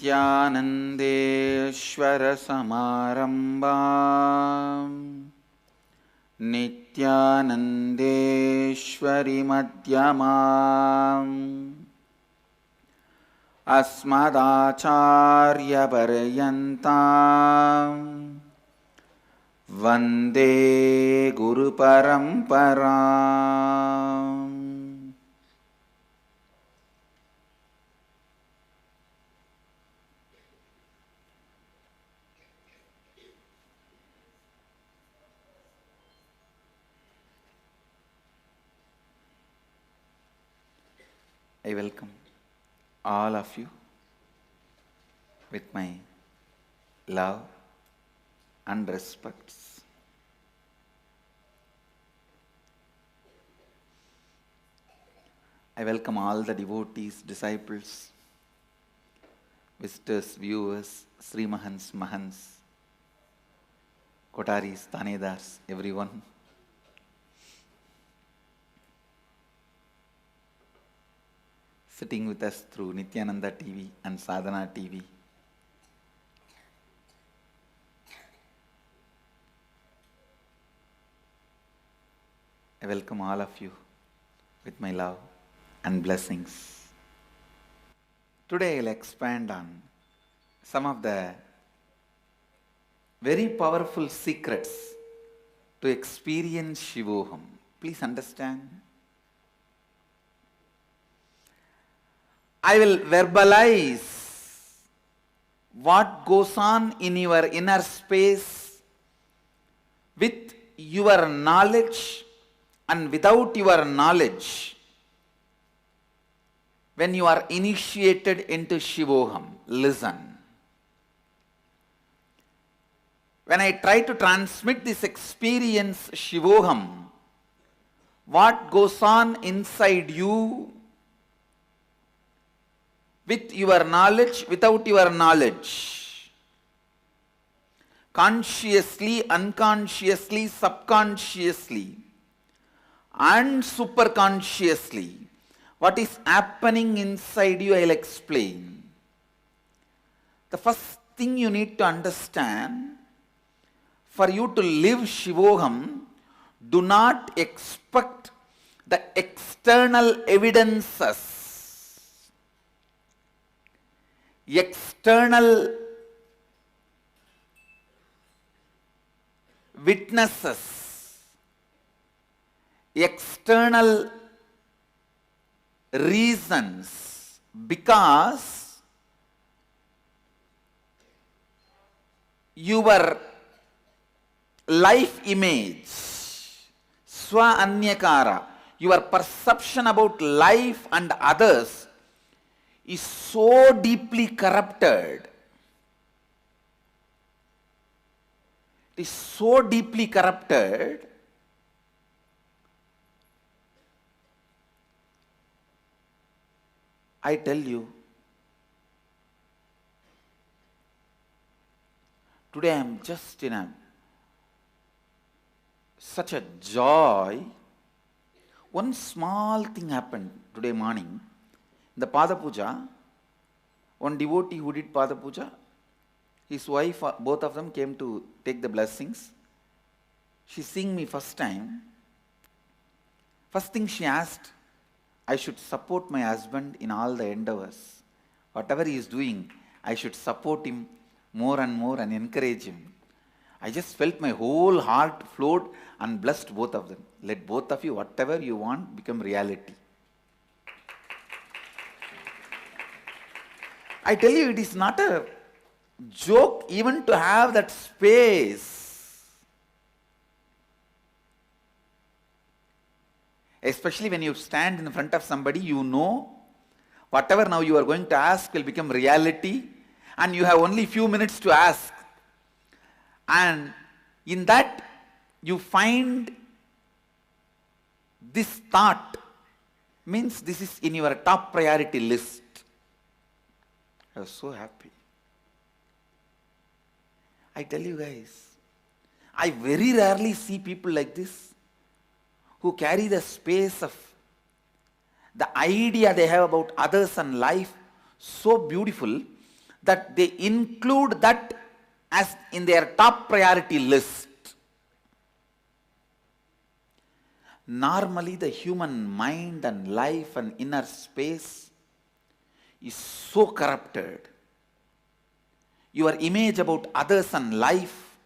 नित्यानन्देश्वर समारम्भाम् नित्यानन्देश्वरि मध्यमाम् अस्मदाचार्यपर्यन्ताम् वन्दे गुरुपरम्पराम्. I welcome all of you with my love and respects. I welcome all the devotees, disciples, visitors, viewers, Sri Mahans, Mahans, Kotaris, Tanedars, everyone. Sitting with us through Nithyananda TV and Sadhana TV. I welcome all of you with my love and blessings. Today I will expand on some of the very powerful secrets to experience Shivoham. Please understand. I will verbalize what goes on in your inner space with your knowledge and without your knowledge when you are initiated into Shivoham. Listen. When I try to transmit this experience, Shivoham, what goes on inside you with your knowledge, without your knowledge, consciously, unconsciously, subconsciously, and superconsciously, what is happening inside you, I will explain. The first thing you need to understand, for you to live Shivoham, do not expect the external evidences, external witnesses, external reasons, because your life image, swa anyakara, your perception about life and others is so deeply corrupted. It is so deeply corrupted I tell you, today I am just in such a joy. One small thing happened today morning. In the Pada Puja, one devotee who did Pada Puja, his wife, both of them came to take the blessings. She seeing me first time. First thing she asked, I should support my husband in all the endeavors. Whatever he is doing, I should support him more and encourage him. I just felt my whole heart flowed and blessed both of them. Let both of you, whatever you want, become reality. I tell you, it is not a joke even to have that space. Especially when you stand in front of somebody, you know whatever now you are going to ask will become reality, and you have only few minutes to ask. And in that, you find this thought, means this is in your top priority list. I was so happy. I tell you guys, I very rarely see people like this who carry the space of the idea they have about others and life so beautiful that they include that as in their top priority list. Normally the human mind and life and inner space is so corrupted. Your image about others and life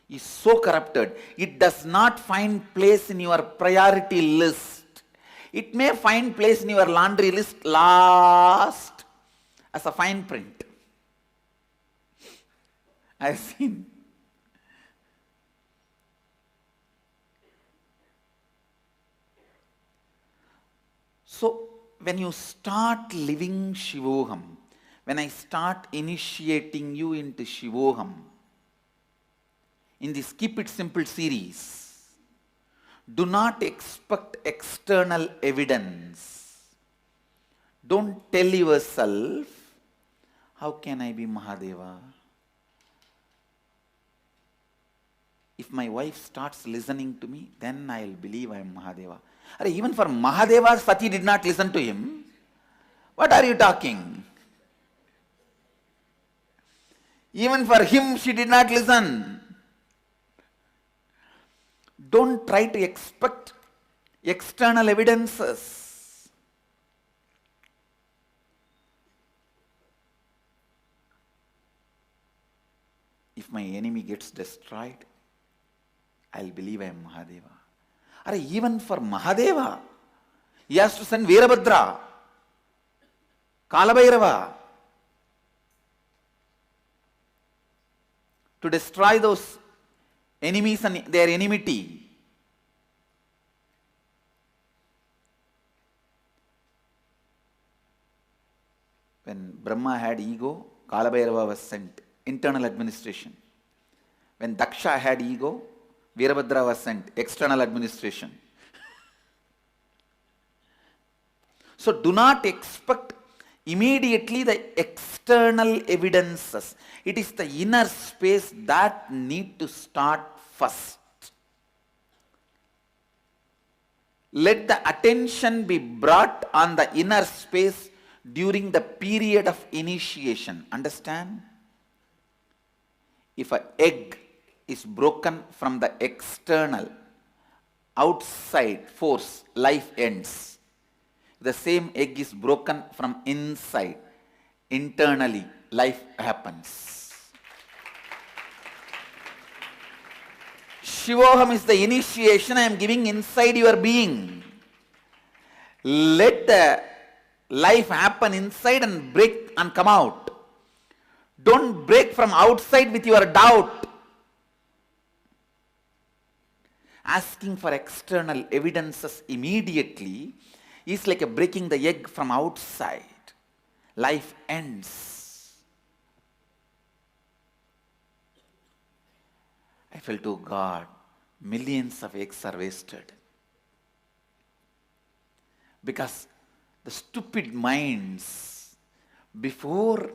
is so corrupted. It does not find place in your priority list. It may find place in your laundry list last as a fine print. I have seen. So, when you start living Shivoham, when I start initiating you into Shivoham, in this Keep It Simple series, do not expect external evidence. Don't tell yourself, how can I be Mahadeva? If my wife starts listening to me, then I will believe I am Mahadeva. Even for Mahadeva, Sati did not listen to him. What are you talking? Even for him, she did not listen. Don't try to expect external evidences. If my enemy gets destroyed, I'll believe I am Mahadeva. Even for Mahadeva, he has to send Veerabhadra, Kalabhairava, to destroy those enemies and their enmity. When Brahma had ego, Kalabhairava was sent, internal administration. When Daksha had ego, Veerabhadra was sent, external administration. So do not expect immediately the external evidences. It is the inner space that need to start first. Let the attention be brought on the inner space during the period of initiation. Understand? If an egg is broken from the external, outside force, life ends. The same egg is broken from inside, internally, life happens. Shivoham is the initiation I am giving inside your being. Let the life happen inside and break and come out. Don't break from outside with your doubt. Asking for external evidences immediately is like breaking the egg from outside. Life ends. I felt, oh God, millions of eggs are wasted. Because the stupid minds, before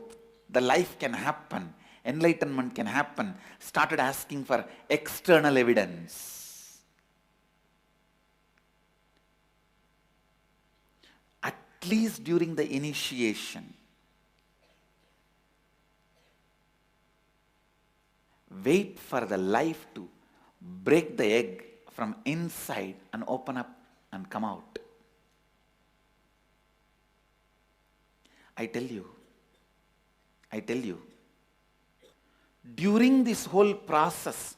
the life can happen, enlightenment can happen, started asking for external evidence. At least during the initiation, wait for the life to break the egg from inside and open up and come out. I tell you, during this whole process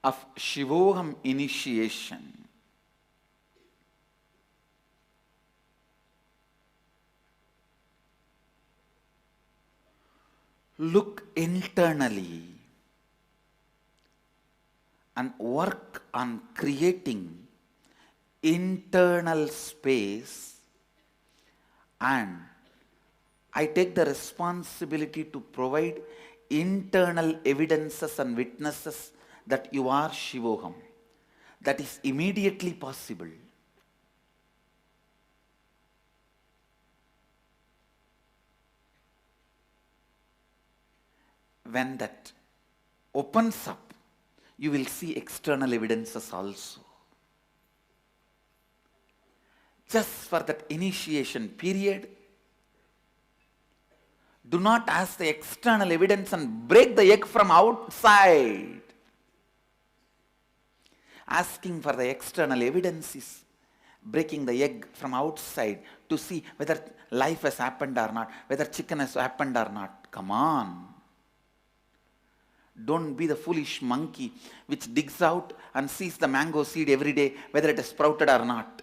of Shivoham initiation, look internally and work on creating internal space, and I take the responsibility to provide internal evidences and witnesses that you are Shivoham. That is immediately possible. When that opens up, you will see external evidences also. Just for that initiation period, Do not ask the external evidence and break the egg from outside. Asking for the external evidence is breaking the egg from outside to see whether life has happened or not, whether chicken has happened or not. Come on. Don't be the foolish monkey which digs out and sees the mango seed every day, whether it has sprouted or not.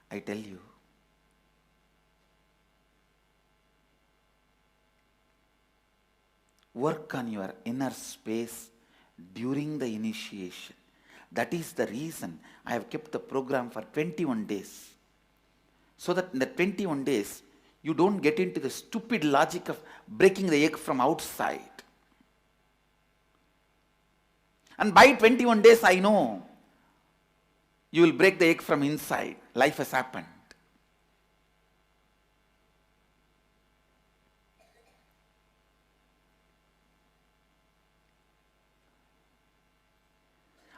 I tell you, work on your inner space during the initiation. That is the reason I have kept the program for 21 days. So that in the 21 days, you don't get into the stupid logic of breaking the egg from outside. And by 21 days, I know you will break the egg from inside. Life has happened.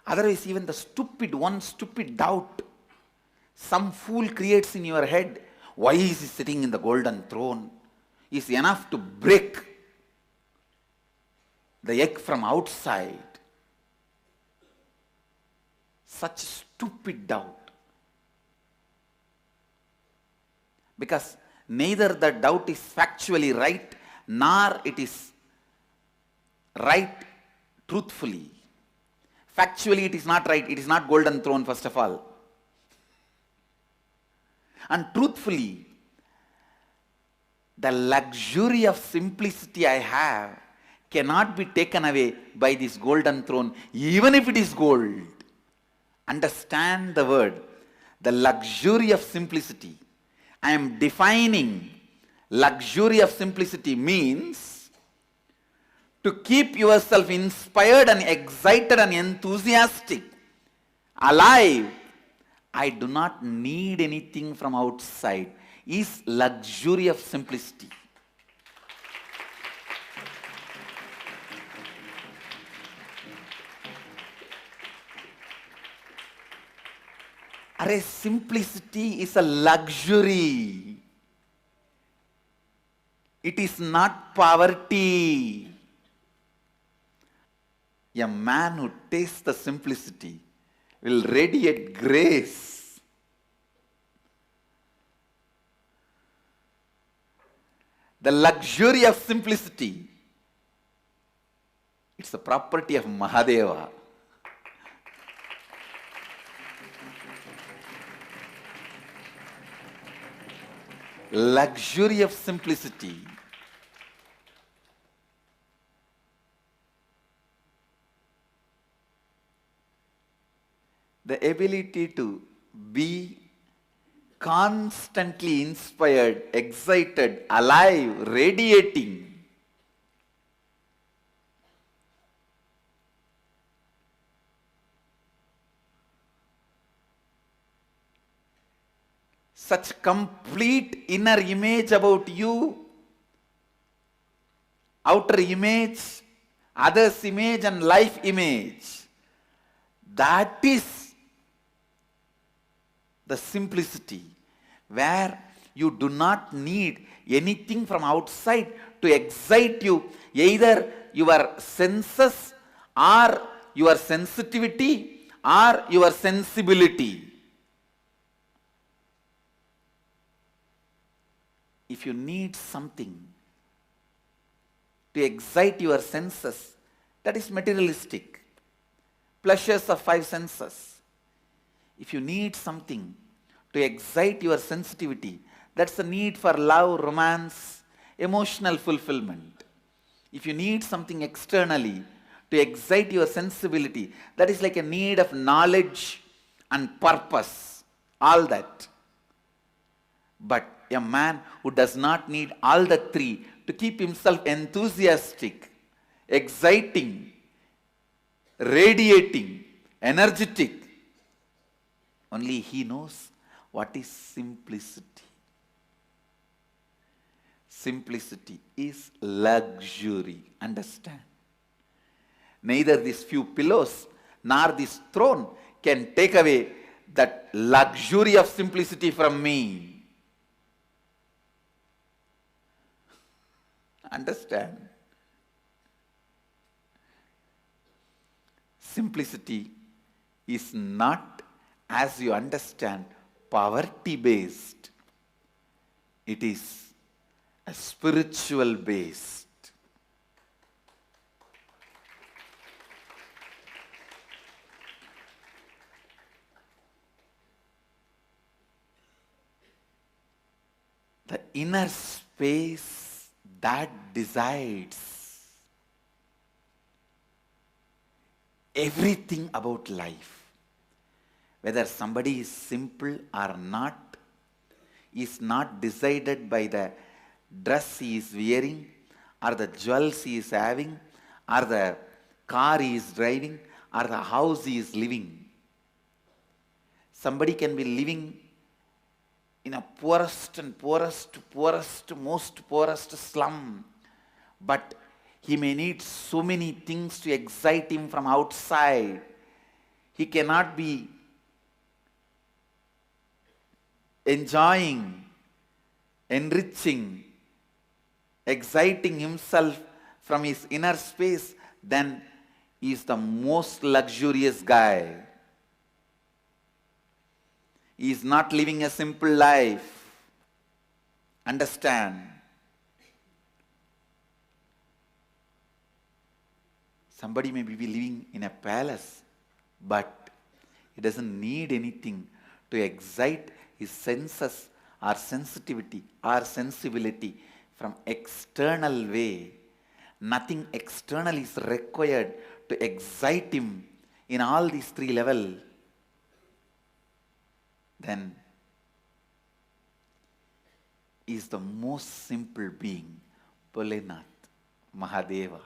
Otherwise, even the stupid doubt some fool creates in your head, why is he sitting in the golden throne, is enough to break the egg from outside. Such stupid doubt. Because neither the doubt is factually right, nor it is right truthfully. Factually it is not right, it is not golden throne first of all. And truthfully, the luxury of simplicity I have cannot be taken away by this golden throne, even if it is gold. Understand the word, the luxury of simplicity. I am defining luxury of simplicity means to keep yourself inspired and excited and enthusiastic, alive. I do not need anything from outside, is luxury of simplicity. Array, simplicity is a luxury. It is not poverty. A man who tastes the simplicity will radiate grace. The luxury of simplicity, it's the property of Mahadeva. Luxury of simplicity. The ability to be constantly inspired, excited, alive, radiating. Such complete inner image about you, outer image, others' image and life image. That is the simplicity, where you do not need anything from outside to excite you, either your senses or your sensitivity or your sensibility. If you need something to excite your senses, that is materialistic. Pleasures of five senses. If you need something to excite your sensitivity, that's the need for love, romance, emotional fulfillment. If you need something externally to excite your sensibility, that is like a need of knowledge and purpose, all that. But a man who does not need all the three to keep himself enthusiastic, exciting, radiating, energetic, only he knows what is simplicity. simplicity is luxury. Understand? Neither these few pillows nor this throne can take away that luxury of simplicity from me. Understand? Simplicity is not, as you understand, poverty based. It is a spiritual based. The inner space that decides everything about life. Whether somebody is simple or not is not decided by the dress he is wearing, or the jewels he is having, or the car he is driving, or the house he is living. Somebody can be living in a poorest, most poorest slum, but he may need so many things to excite him from outside. He cannot be enjoying, enriching, exciting himself from his inner space. Then he is the most luxurious guy. He is not living a simple life. Understand? Somebody may be living in a palace, but he doesn't need anything to excite his senses or sensitivity or sensibility from external way. Nothing external is required to excite him in all these three levels. Then is the most simple being, Bholenath, Mahadeva.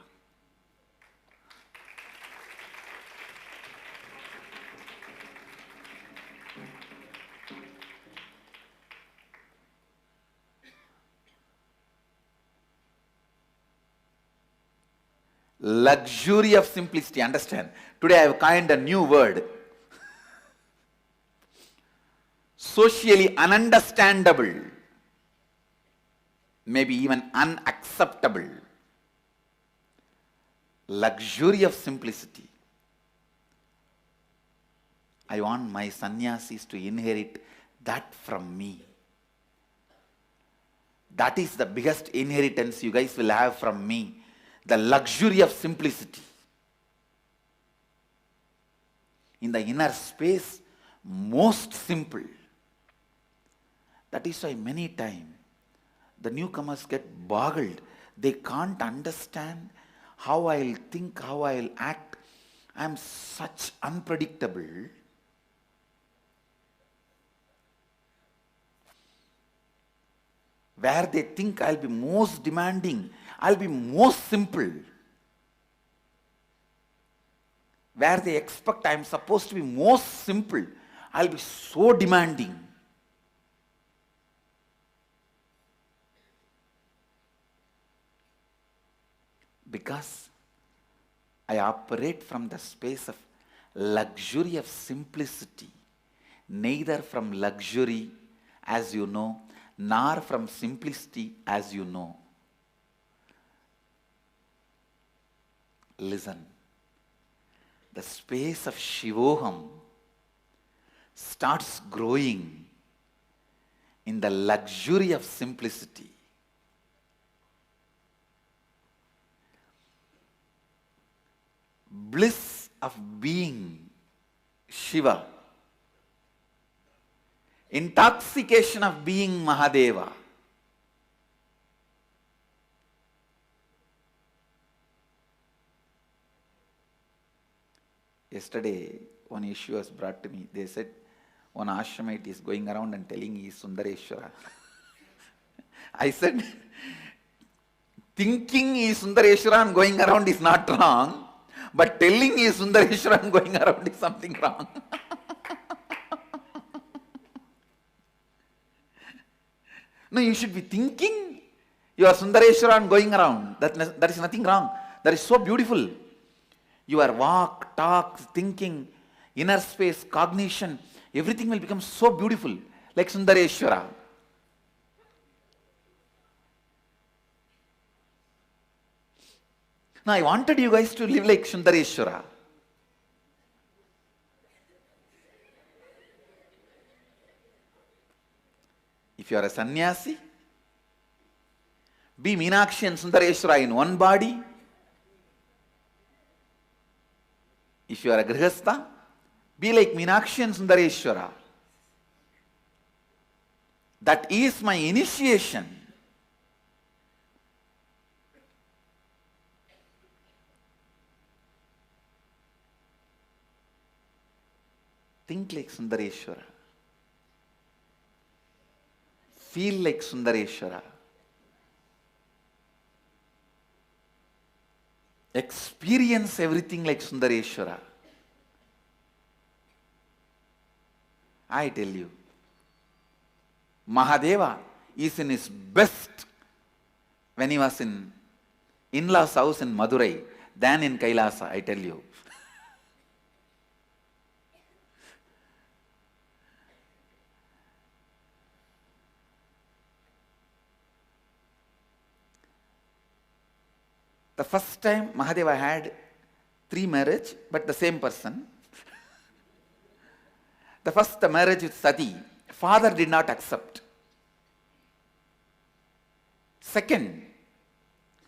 Luxury of simplicity. Understand? Today I have coined a new word. Socially ununderstandable, maybe even unacceptable. Luxury of simplicity. I want my sannyasis to inherit that from me. That is the biggest inheritance you guys will have from me. The luxury of simplicity. In the inner space, most simple. That is why many times the newcomers get boggled. They can't understand how I'll think, how I'll act. I'm such unpredictable. Where they think I'll be most demanding, I'll be most simple. Where they expect I'm supposed to be most simple, I'll be so demanding. Because I operate from the space of luxury of simplicity, neither from luxury, as you know, nor from simplicity, as you know. Listen, the space of Shivoham starts growing in the luxury of simplicity. Bliss of being Shiva. Intoxication of being Mahadeva. Yesterday, one issue was brought to me. They said, one ashramite is going around and telling he is Sundareshwara. I said, thinking he is Sundareshwara and going around is not wrong, but telling he is Sundareshwara and going around is something wrong. No, you should be thinking You are Sundareshwara and going around. That is nothing wrong. That is so beautiful. Your walk, talk, thinking, inner space, cognition, everything will become so beautiful, like Sundareshwara. Now I wanted you guys to live like Sundareshwara. If you are a sannyasi, be Meenakshi and Sundareshwara in one body. If you are a Grihastha, be like Meenakshi and Sundareshwara. That is my initiation. Think like Sundareshwara. Feel like Sundareshwara. Experience everything like Sundareshwara. I tell you, Mahadeva is in his best when he was in in-laws house in Madurai than in Kailasa, I tell you. The first time Mahadeva had 3 marriages, but the same person. The first marriage with Sati, father did not accept. Second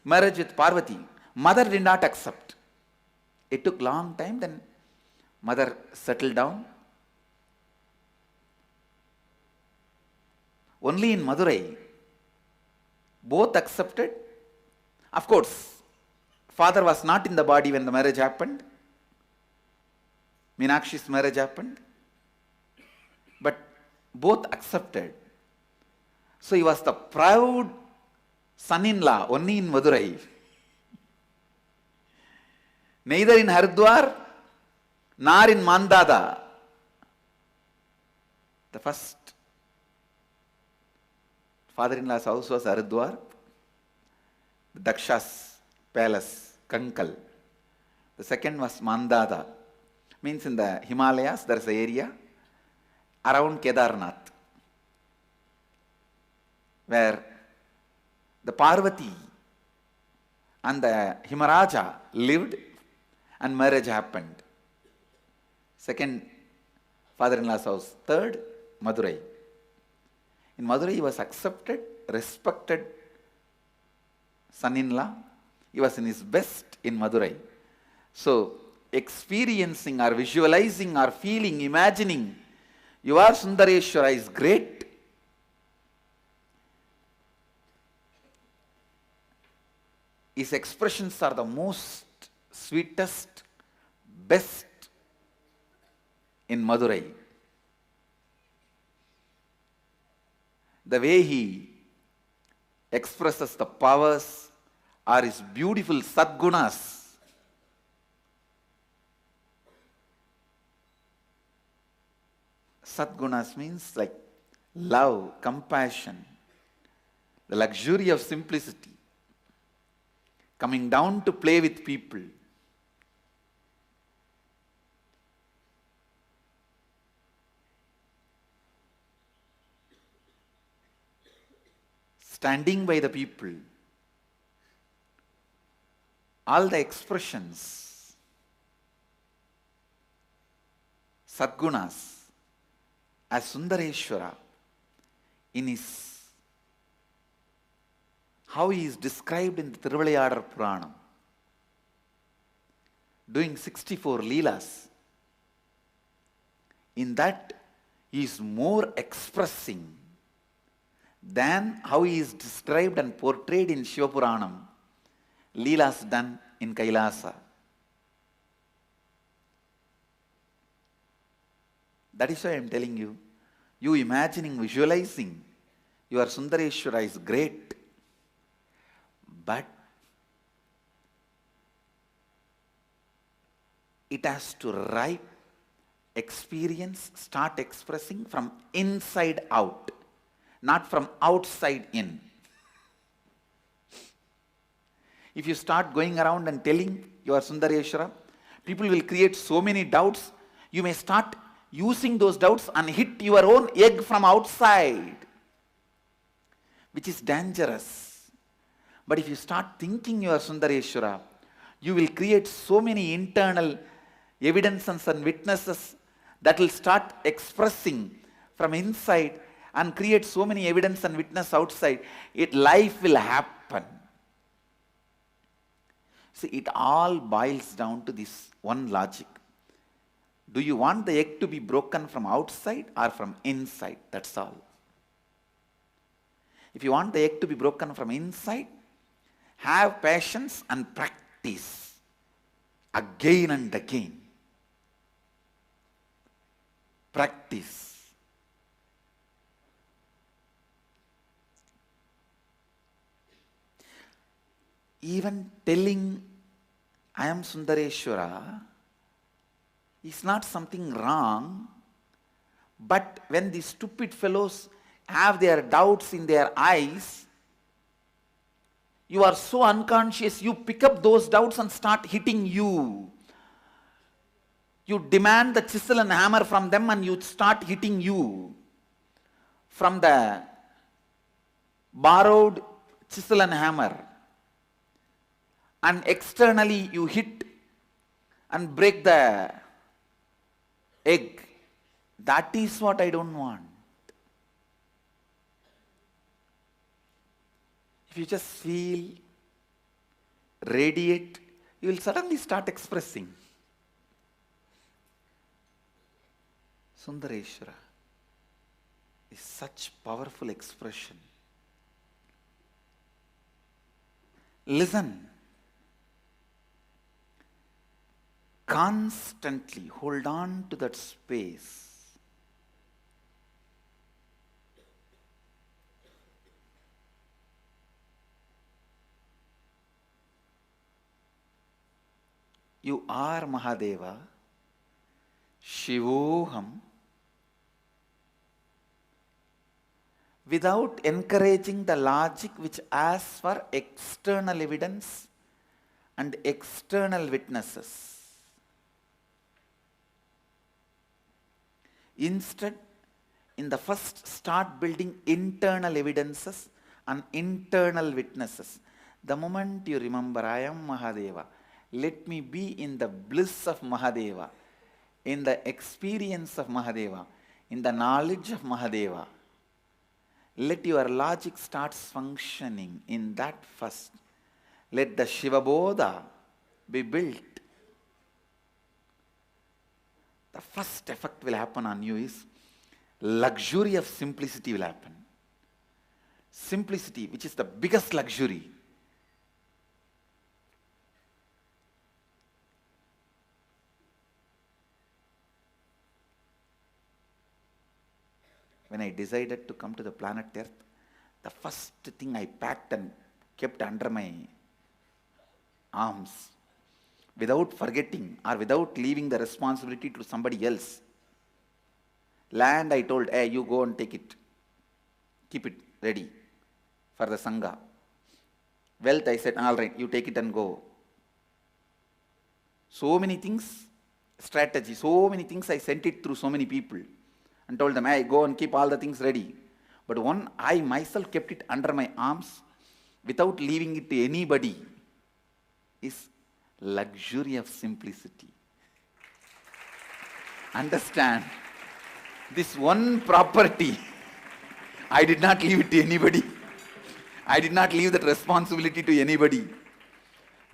marriage with Parvati, mother did not accept. It took long time, then mother settled down. Only in Madurai, both accepted. Of course, father was not in the body when the marriage happened. Meenakshi's marriage happened. But both accepted. So he was the proud son-in-law only in Madurai. Neither in Haridwar nor in Mandada. The first father-in-law's house was Haridwar, Daksha's palace, Kankal. The second was Mandada. Means in the Himalayas there is an area around Kedarnath where the Parvati and the Himaraja lived and marriage happened. Second father-in-law's house. Third, Madurai. In Madurai he was accepted, respected son-in-law. He was in his best in Madurai. So experiencing or visualizing or feeling, imagining your Sundareshwara is great. His expressions are the most sweetest, best in Madurai. The way he expresses the powers are his beautiful Sadgunas. Sadgunas means like love, compassion, the luxury of simplicity, coming down to play with people. Standing by the people. All the expressions, Sadgunas, as Sundareshwara, in his, how he is described in the Tiruvilayadar Puranam, doing 64 Leelas. In that, he is more expressing than how he is described and portrayed in Shivapuranam, Leelas done in Kailasa. That is why I am telling you, you imagining, visualizing your Sundareshwara is great, but it has to ripe, experience, start expressing from inside out, not from outside in. If you start going around and telling you are Sundareshwara, people will create so many doubts. You may start using those doubts and hit your own egg from outside, which is dangerous. But if you start thinking you are Sundareshwara, you will create so many internal evidences and witnesses that will start expressing from inside and create so many evidence and witness outside. Life will happen. See, it all boils down to this one logic. Do you want the egg to be broken from outside or from inside? That's all. If you want the egg to be broken from inside, have patience and practice again and again. Practice. Even telling I am Sundareshwara is not something wrong, but when these stupid fellows have their doubts in their eyes, you are so unconscious, you pick up those doubts and start hitting you. You demand the chisel and hammer from them and you start hitting you. From the borrowed chisel and hammer. And externally you hit and break the egg. That is what I don't want. If you just feel, radiate, you will suddenly start expressing. Sundareshwara is such powerful expression. Listen. Constantly hold on to that space. You are Mahadeva, Shivoham, without encouraging the logic which asks for external evidence and external witnesses. Instead, in the first, start building internal evidences and internal witnesses. The moment you remember, I am Mahadeva, let me be in the bliss of Mahadeva, in the experience of Mahadeva, in the knowledge of Mahadeva. Let your logic start functioning in that first. Let the Shiva Bodha be built. The first effect will happen on you is luxury of simplicity will happen. Simplicity, which is the biggest luxury. When I decided to come to the planet Earth, the first thing I packed and kept under my arms, without forgetting or without leaving the responsibility to somebody else. Land, I told, hey, you go and take it. Keep it ready for the Sangha. Wealth, I said, all right, you take it and go. So many things, strategy, so many things I sent it through so many people and told them, hey, go and keep all the things ready. But one, I myself kept it under my arms without leaving it to anybody is luxury of simplicity. Understand? This one property, I did not leave it to anybody. I did not leave that responsibility to anybody.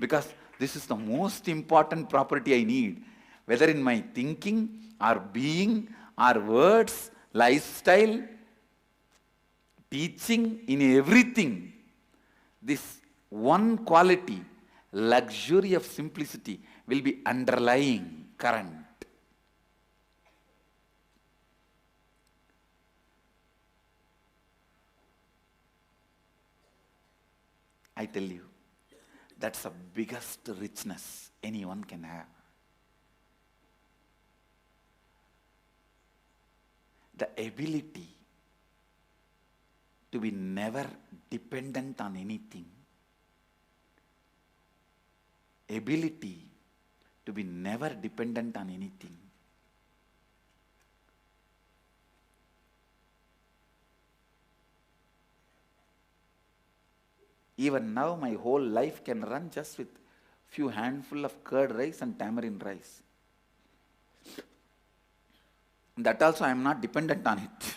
Because this is the most important property I need. Whether in my thinking, or being, or words, lifestyle, teaching, in everything. This one quality, luxury of simplicity, will be underlying current. I tell you, that's the biggest richness anyone can have. The ability to be never dependent on anything. ability to be never dependent on anything. Even now, my whole life can run just with few handful of curd rice and tamarind rice. That also I am not dependent on it.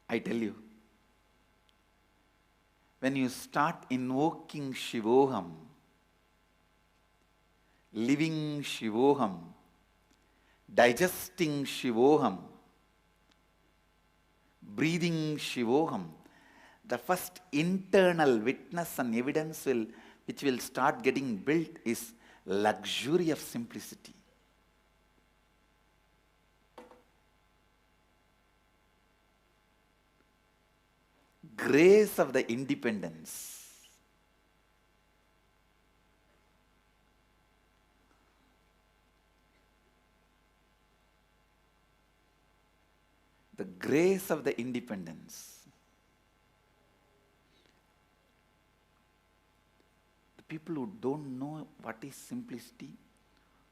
I tell you, when you start invoking Shivoham, living Shivoham, digesting Shivoham, breathing Shivoham, the first internal witness and evidence which will start getting built is luxury of simplicity. Grace of the independence. The grace of the independence. The people who don't know what is simplicity,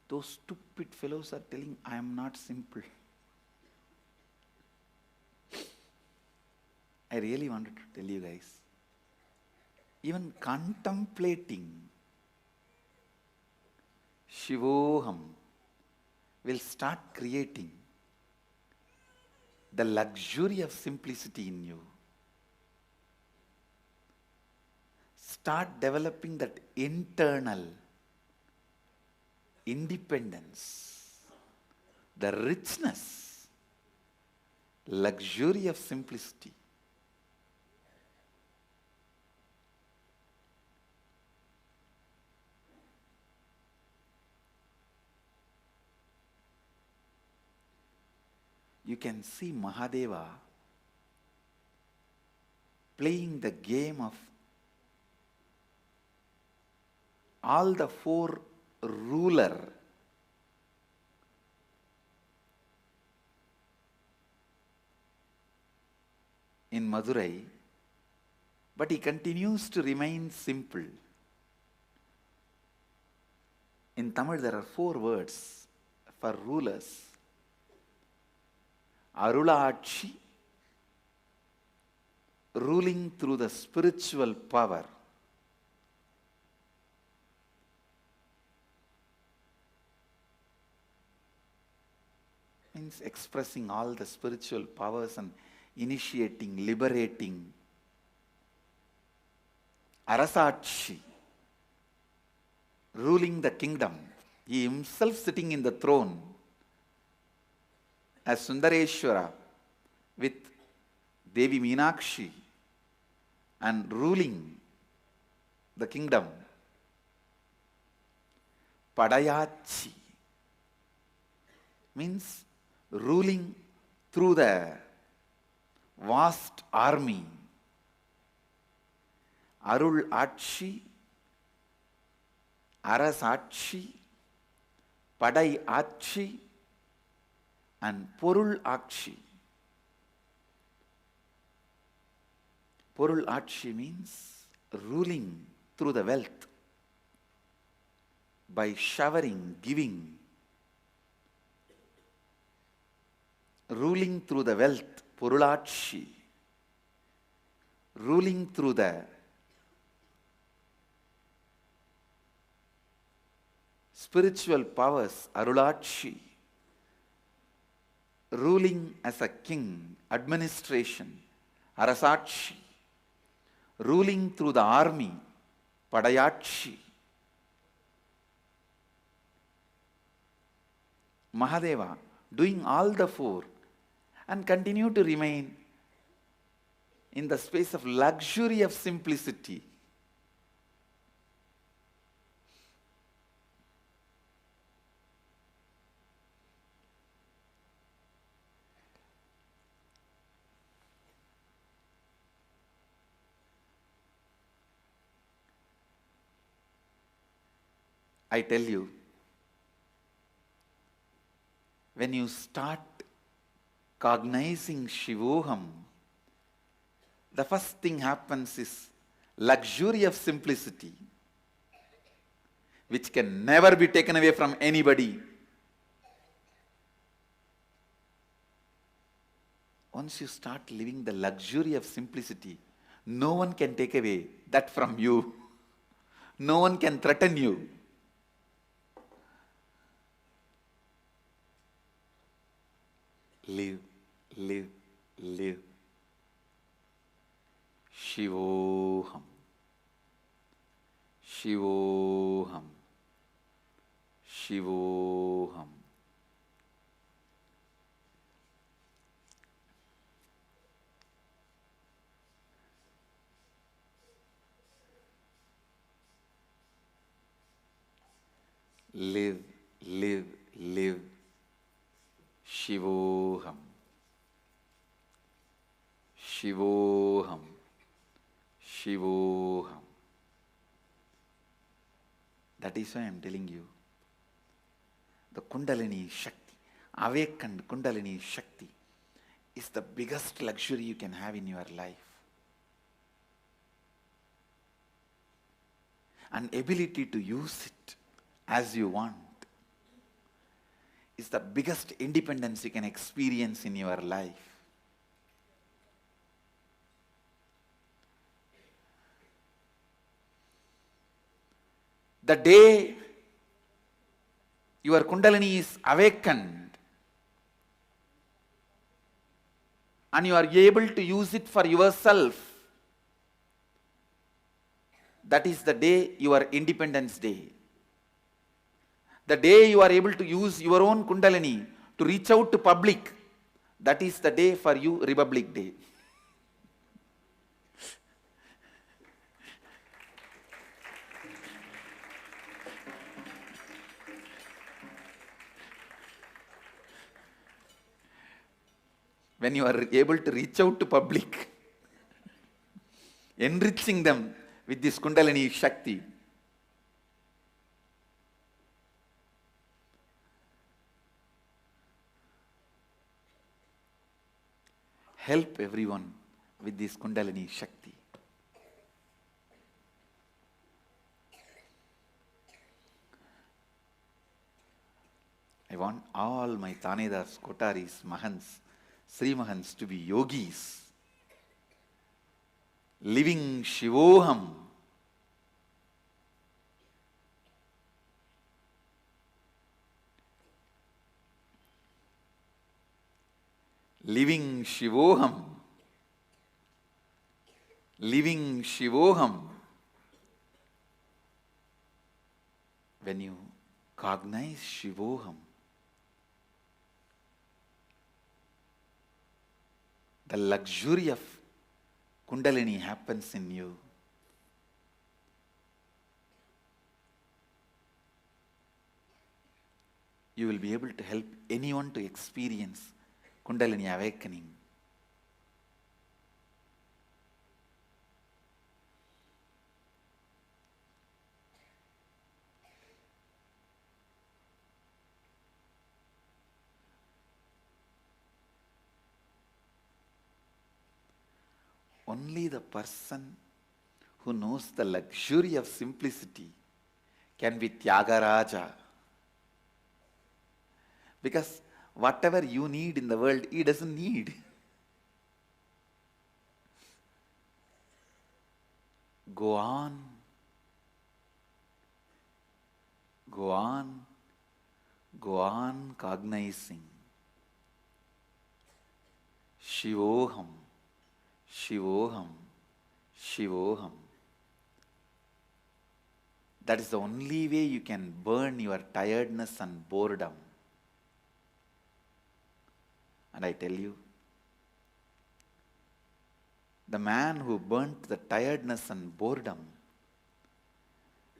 those stupid fellows are telling, I am not simple. I really wanted to tell you guys, even contemplating Shivoham will start creating the luxury of simplicity in you. Start developing that internal independence, the richness, luxury of simplicity. You can see Mahadeva playing the game of all the four ruler in Madurai, but he continues to remain simple. In Tamil there are 4 words for rulers. Arulachi, ruling through the spiritual power. Means expressing all the spiritual powers and initiating, liberating. Arasachi, ruling the kingdom. He himself sitting in the throne as Sundareshwara with Devi Meenakshi and ruling the kingdom. Padayachi means ruling through the vast army. Arul Achi, Arasachi, Padai Achi, and Porul Akshi. Porul Akshi means ruling through the wealth by showering, giving. Ruling through the wealth, Porulakshi. Ruling through the spiritual powers, Arulakshi. Ruling as a king, administration, Arasachi. Ruling through the army, Padayachi. Mahadeva doing all the 4 and continue to remain in the space of luxury of simplicity. I tell you, when you start cognizing Shivoham, the first thing happens is luxury of simplicity, which can never be taken away from anybody. Once you start living the luxury of simplicity, no one can take away that from you. No one can threaten you. Live, live, live. Shivoham. Shivoham. Shivoham. Live, live, live. Shivoham. Shivoham. Shivoham. That is why I am telling you. The Kundalini Shakti, awakened Kundalini Shakti, is the biggest luxury you can have in your life. An ability to use it as you want is the biggest independence you can experience in your life. The day your Kundalini is awakened and you are able to use it for yourself, that is the day your Independence Day. The day you are able to use your own Kundalini to reach out to public, that is the day for you Republic Day. When you are able to reach out to public, enriching them with this Kundalini Shakti. Help everyone with this Kundalini Shakti. I want all my Tanedars, Kotaris, Mahants, Sri Mahants to be yogis, living Shivoham. Living Shivoham. Living Shivoham. When you cognize Shivoham, the luxury of Kundalini happens in you. You will be able to help anyone to experience Kundalini awakening. Only the person who knows the luxury of simplicity can be Tyagaraja. Because whatever you need in the world, he doesn't need. Go on. Go on. Go on cognizing. Shivoham. Shivoham, Shivoham. That is the only way you can burn your tiredness and boredom. And I tell you, the man who burnt the tiredness and boredom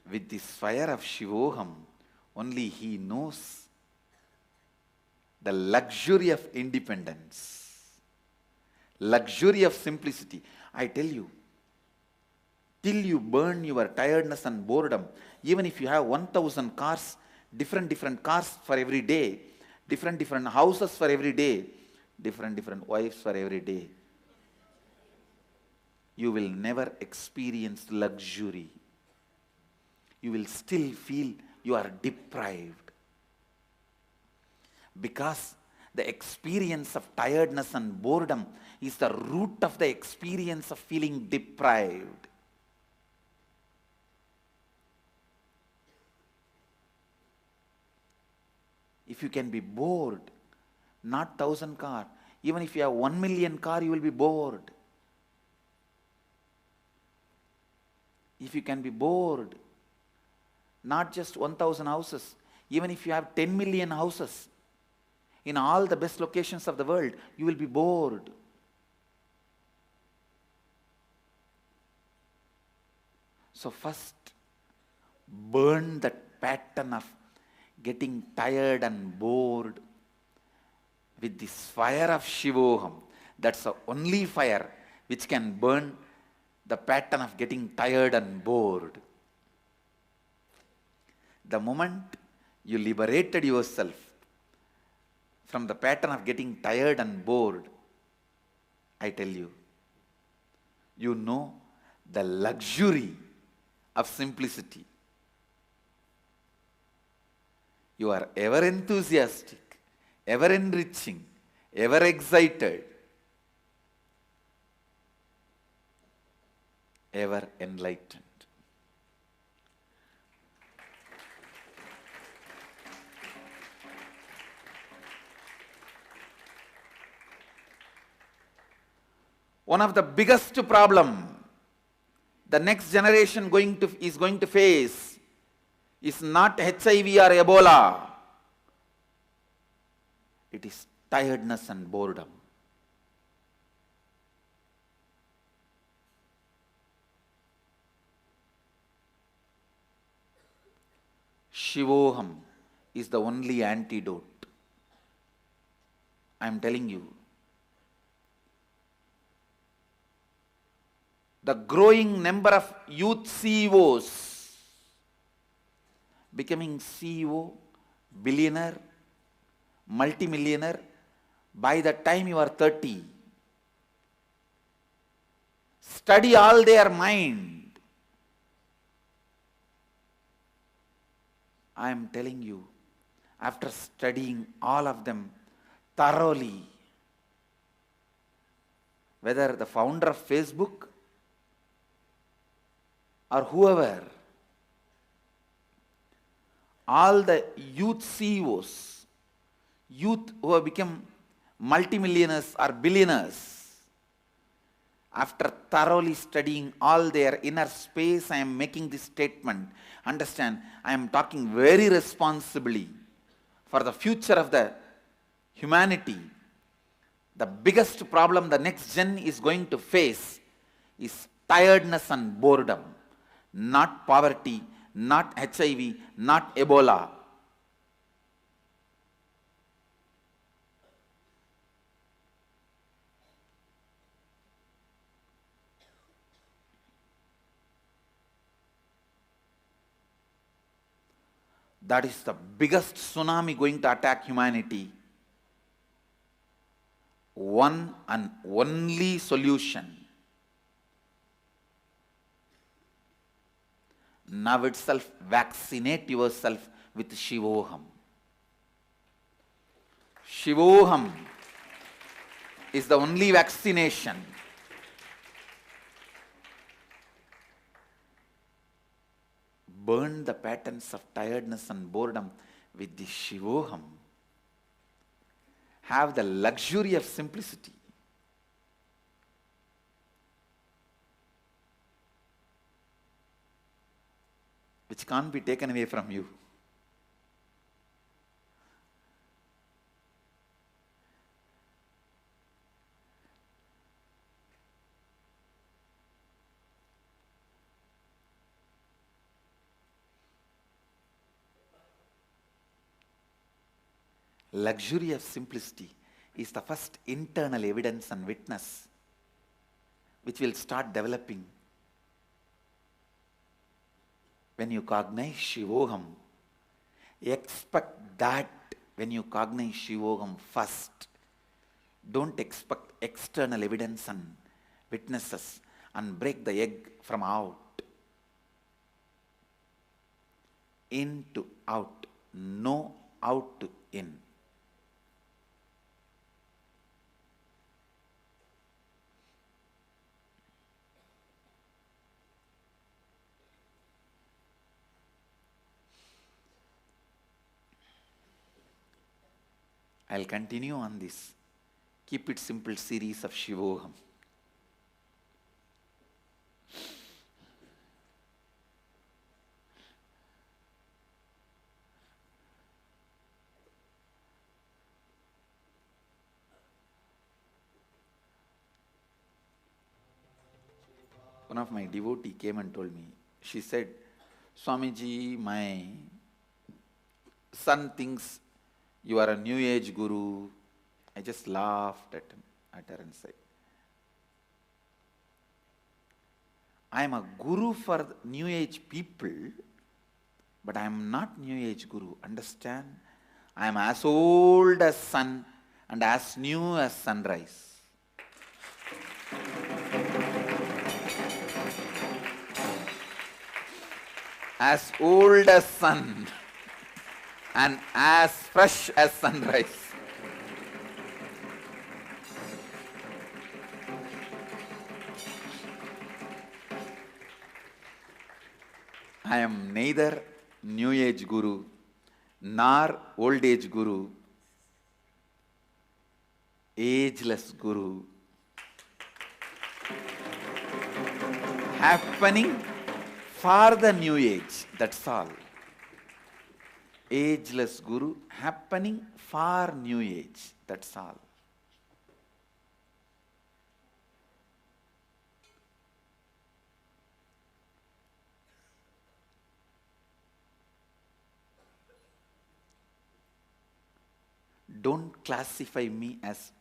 with this fire of Shivoham, only he knows the luxury of independence. Luxury of simplicity. I tell you, till you burn your tiredness and boredom, even if you have 1,000 cars, different cars for every day, different houses for every day, different wives for every day. You will never experience luxury. You will still feel you are deprived. Because the experience of tiredness and boredom is the root of the experience of feeling deprived. If you can be bored, not 1,000 car, even if you have 1 million car, you will be bored. If you can be bored, not just 1,000 houses, even if you have 10 million houses in all the best locations of the world, you will be bored. So first, burn that pattern of getting tired and bored with this fire of Shivoham. That's the only fire which can burn the pattern of getting tired and bored. The moment you liberated yourself from the pattern of getting tired and bored, I tell you, you know the luxury of simplicity. You are ever enthusiastic, ever enriching, ever excited, ever enlightened. One of the biggest problem the next generation is going to face is not HIV or Ebola. It is tiredness and boredom. Shivoham is the only antidote. I am telling you. The growing number of youth CEOs becoming CEO, billionaire, multimillionaire by the time you are 30. Study all their mind. I am telling you, after studying all of them thoroughly, whether the founder of Facebook or whoever, all the youth CEOs, youth who have become multimillionaires or billionaires, after thoroughly studying all their inner space, I am making this statement. Understand, I am talking very responsibly for the future of the humanity. The biggest problem the next gen is going to face is tiredness and boredom. Not poverty, not HIV, not Ebola. That is the biggest tsunami going to attack humanity. One and only solution. Now itself, vaccinate yourself with Shivoham. Shivoham is the only vaccination. Burn the patterns of tiredness and boredom with the Shivoham. Have the luxury of simplicity. Which can't be taken away from you. Luxury of simplicity is the first internal evidence and witness which will start developing when you cognize Shivoham. Expect that when you cognize Shivoham first, don't expect external evidence and witnesses and break the egg from out. In to out, no out to in. I'll continue on this Keep It Simple series of Shivoham. One of my devotees came and told me, she said, Swamiji, my son thinks you are a new age guru. I just laughed at her and said, I am a guru for new age people, but I am not new age guru. Understand? I am as old as sun and as new as sunrise. As old as sun and as fresh as sunrise. I am neither new age guru nor old age guru, ageless guru, happening for the new age, that's all. Ageless guru happening for new age, that's all. Don't classify me as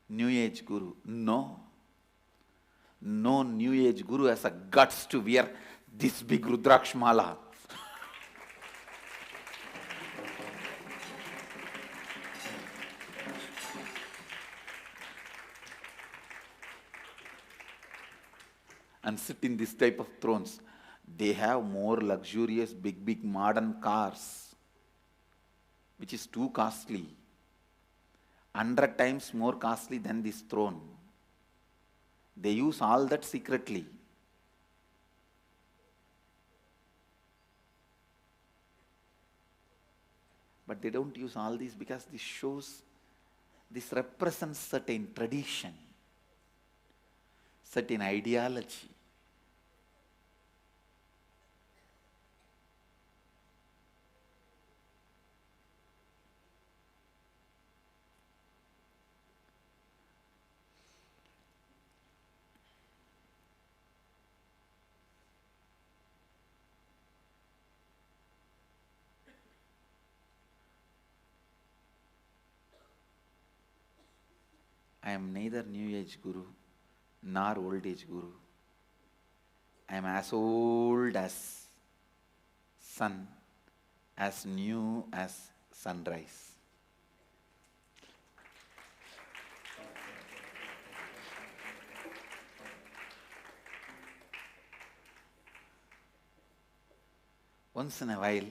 new age guru. No. No new age guru has a guts to wear this big Rudraksh mala. And sit in this type of thrones. They have more luxurious, big modern cars, which is too costly. 100 times more costly than this throne. They use all that secretly. But they don't use all these because this shows, this represents certain tradition, certain ideology. I am neither new age guru nor old age guru. I am as old as sun, as new as sunrise. Once in a while,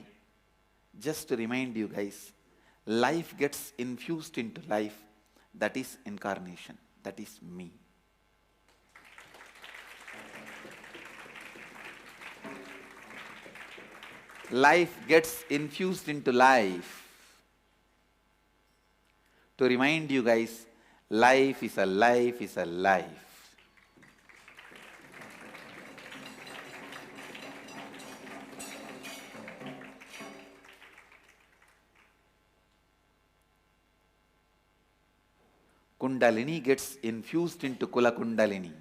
just to remind you guys, life gets infused into life. That is incarnation. That is me. Life gets infused into life. To remind you guys, life is a life is a life. Kundalini gets infused into Kula Kundalini.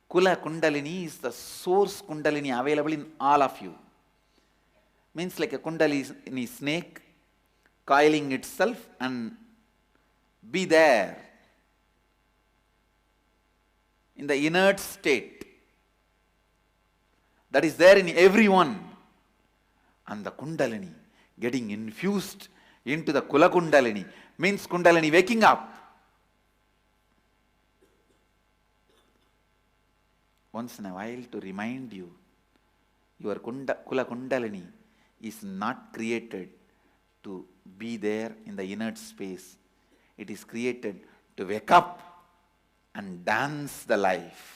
Kula Kundalini is the source Kundalini available in all of you. Means like a Kundalini snake coiling itself and be there in the inert state that is there in everyone. And the Kundalini getting infused into the Kula Kundalini, means Kundalini waking up. Once in a while to remind you, your Kula Kundalini is not created to be there in the inert space. It is created to wake up and dance the life.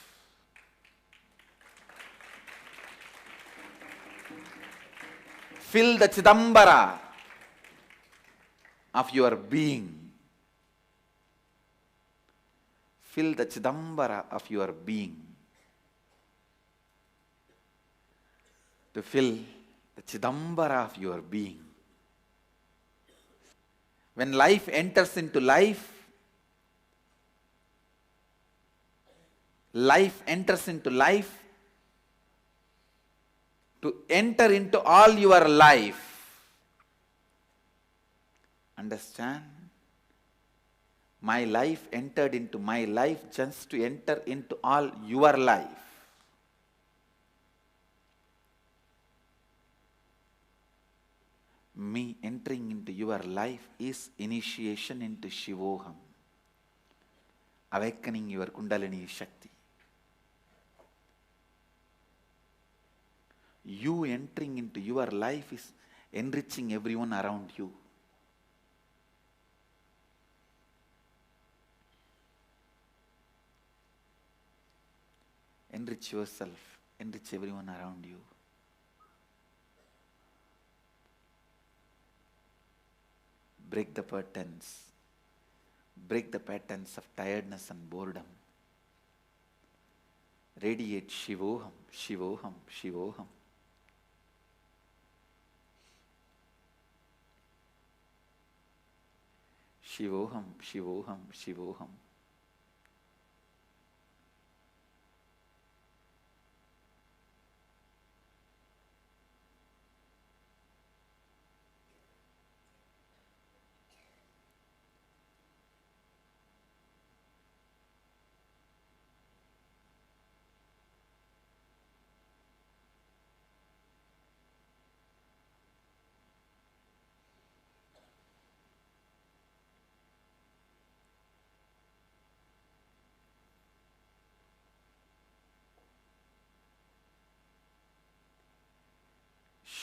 Fill the Chidambara of your being. Fill the Chidambara of your being. To fill the Chidambara of your being. When life enters into life, life enters into life, to enter into all your life. Understand? My life entered into my life just to enter into all your life. Me entering into your life is initiation into Shivoham, awakening your Kundalini Shakti. You entering into your life is enriching everyone around you. Enrich yourself, enrich everyone around you. Break the patterns. Break the patterns of tiredness and boredom. Radiate Shivoham, Shivoham, Shivoham. Shivoham, Shivoham, Shivoham.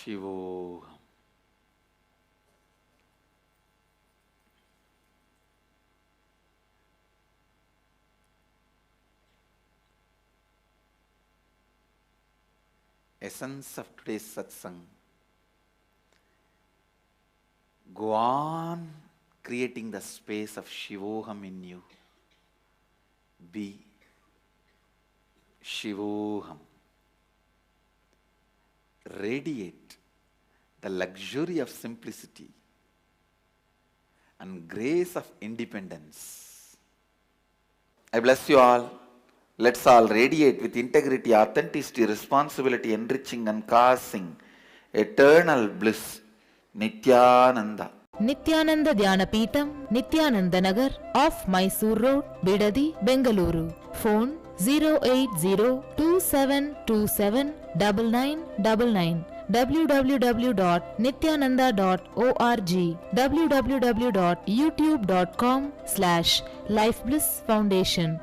Shivoham. Essence of today's satsang. Go on creating the space of Shivoham in you. Be Shivoham. Radiate the luxury of simplicity and grace of independence. I bless you all. Let's all radiate with integrity, authenticity, responsibility, enriching and causing eternal bliss. Nithyananda. Nithyananda Dhyanapītam, Nithyananda Nagar, off Mysore Road, Bidadi, Bengaluru. Phone 08027279999. www.nithyananda.org. www.youtube.com/Life Bliss Foundation.